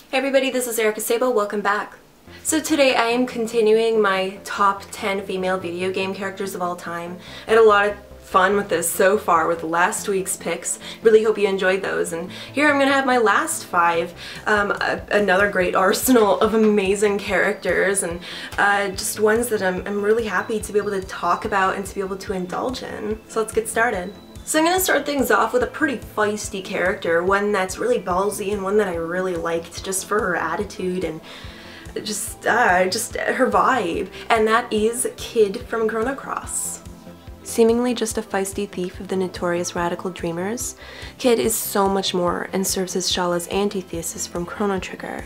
Hey everybody, this is Erika Szabo, welcome back. So today I am continuing my top 10 female video game characters of all time. I had a lot of fun with this so far with last week's picks. Really hope you enjoyed those, and here I'm gonna have my last 5. Another great arsenal of amazing characters and just ones that I'm really happy to be able to talk about and to be able to indulge in. So let's get started. So I'm going to start things off with a pretty feisty character, one that's really ballsy and one that I really liked just for her attitude and just her vibe, and that is Kid from Chrono Cross. Seemingly just a feisty thief of the notorious radical dreamers, Kid is so much more and serves as Shala's antithesis from Chrono Trigger.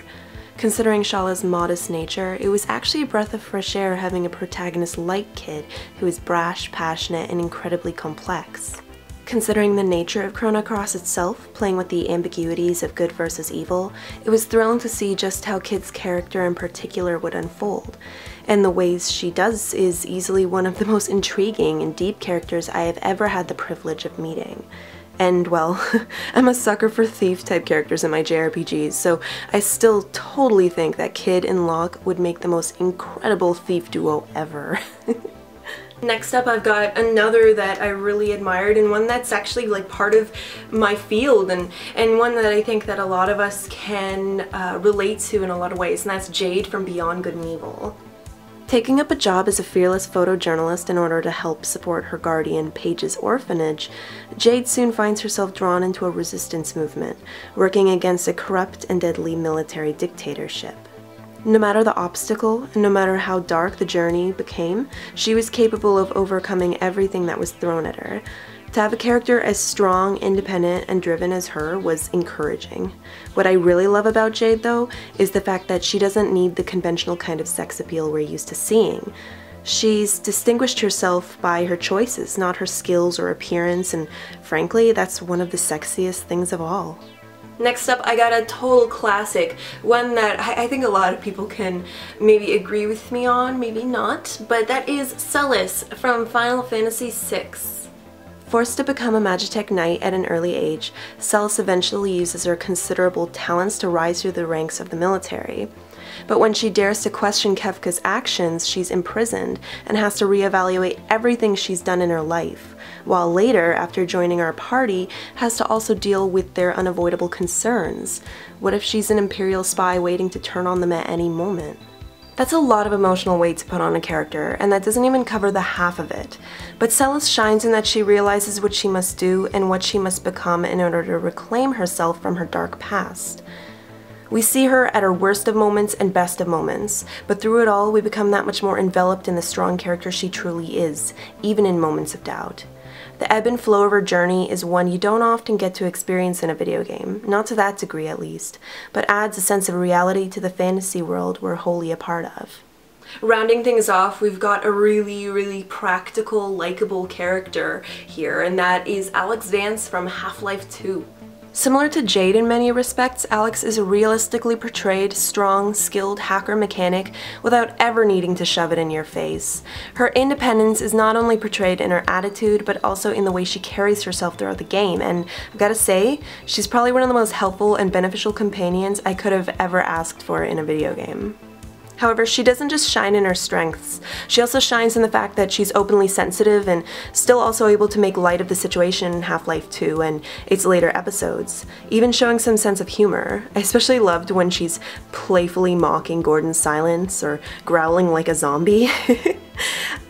Considering Shala's modest nature, it was actually a breath of fresh air having a protagonist like Kid who is brash, passionate, and incredibly complex. Considering the nature of Chrono Cross itself, playing with the ambiguities of good versus evil, it was thrilling to see just how Kid's character in particular would unfold, and the ways she does is easily one of the most intriguing and deep characters I have ever had the privilege of meeting. And well, I'm a sucker for thief-type characters in my JRPGs, so I still totally think that Kid and Locke would make the most incredible thief duo ever. Next up, I've got another that I really admired, and one that's actually like part of my field, and one that I think that a lot of us can relate to in a lot of ways, and that's Jade from Beyond Good and Evil. Taking up a job as a fearless photojournalist in order to help support her guardian, Paige's orphanage, Jade soon finds herself drawn into a resistance movement, working against a corrupt and deadly military dictatorship. No matter the obstacle, and no matter how dark the journey became, she was capable of overcoming everything that was thrown at her. To have a character as strong, independent, and driven as her was encouraging. What I really love about Jade, though, is the fact that she doesn't need the conventional kind of sex appeal we're used to seeing. She's distinguished herself by her choices, not her skills or appearance, and frankly, that's one of the sexiest things of all. Next up, I got a total classic, one that I think a lot of people can maybe agree with me on, maybe not, but that is Celes from Final Fantasy VI. Forced to become a Magitech Knight at an early age, Celes eventually uses her considerable talents to rise through the ranks of the military. But when she dares to question Kefka's actions, she's imprisoned and has to reevaluate everything she's done in her life, while later, after joining our party, has to also deal with their unavoidable concerns. What if she's an Imperial spy waiting to turn on them at any moment? That's a lot of emotional weight to put on a character, and that doesn't even cover the half of it. But Celes shines in that she realizes what she must do and what she must become in order to reclaim herself from her dark past. We see her at her worst of moments and best of moments, but through it all we become that much more enveloped in the strong character she truly is, even in moments of doubt. The ebb and flow of her journey is one you don't often get to experience in a video game, not to that degree at least, but adds a sense of reality to the fantasy world we're wholly a part of. Rounding things off, we've got a really practical, likable character here, and that is Alex Vance from Half-Life 2. Similar to Jade in many respects, Alex is a realistically portrayed, strong, skilled hacker mechanic without ever needing to shove it in your face. Her independence is not only portrayed in her attitude, but also in the way she carries herself throughout the game, and I've gotta say, she's probably one of the most helpful and beneficial companions I could have ever asked for in a video game. However, she doesn't just shine in her strengths. She also shines in the fact that she's openly sensitive and still also able to make light of the situation in Half-Life 2 and its later episodes, even showing some sense of humor. I especially loved when she's playfully mocking Gordon's silence or growling like a zombie.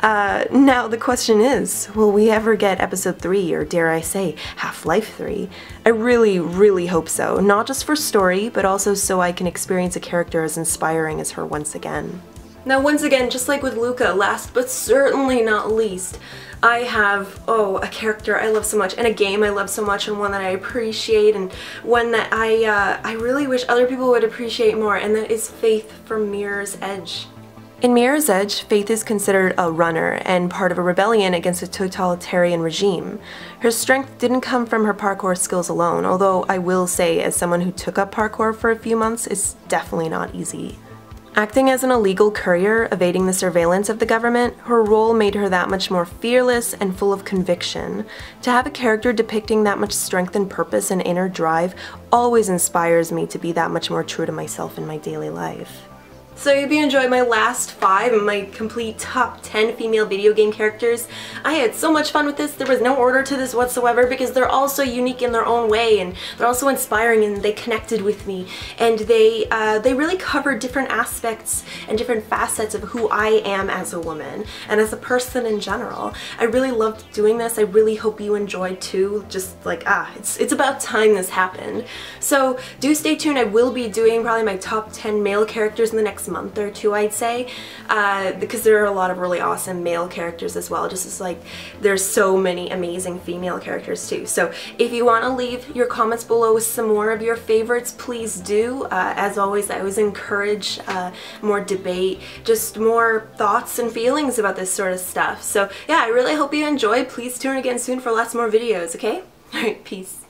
Now the question is, will we ever get episode 3, or dare I say, Half-Life 3? I really hope so, not just for story, but also so I can experience a character as inspiring as her once again. Now once again, just like with Luca, last but certainly not least, I have, a character I love so much, and a game I love so much, and one that I appreciate, and one that I really wish other people would appreciate more, and that is Faith from Mirror's Edge. In Mirror's Edge, Faith is considered a runner and part of a rebellion against a totalitarian regime. Her strength didn't come from her parkour skills alone, although I will say, as someone who took up parkour for a few months, it's definitely not easy. Acting as an illegal courier, evading the surveillance of the government, her role made her that much more fearless and full of conviction. To have a character depicting that much strength and purpose and inner drive always inspires me to be that much more true to myself in my daily life. So I hope you enjoyed my last 5 of my complete top 10 female video game characters. I had so much fun with this. There was no order to this whatsoever because they're all so unique in their own way, and they're also inspiring, and they connected with me, and they really covered different aspects and different facets of who I am as a woman and as a person in general. I really loved doing this. I really hope you enjoyed too. Just like, it's about time this happened. So do stay tuned. I will be doing probably my top 10 male characters in the next month or two, I'd say, because there are a lot of really awesome male characters as well, just as like there's so many amazing female characters too. So if you want to leave your comments below with some more of your favorites, please do. As always, I always encourage more debate, just more thoughts and feelings about this sort of stuff. So yeah, I really hope you enjoyed. Please tune in again soon for lots more videos, okay? Alright, peace.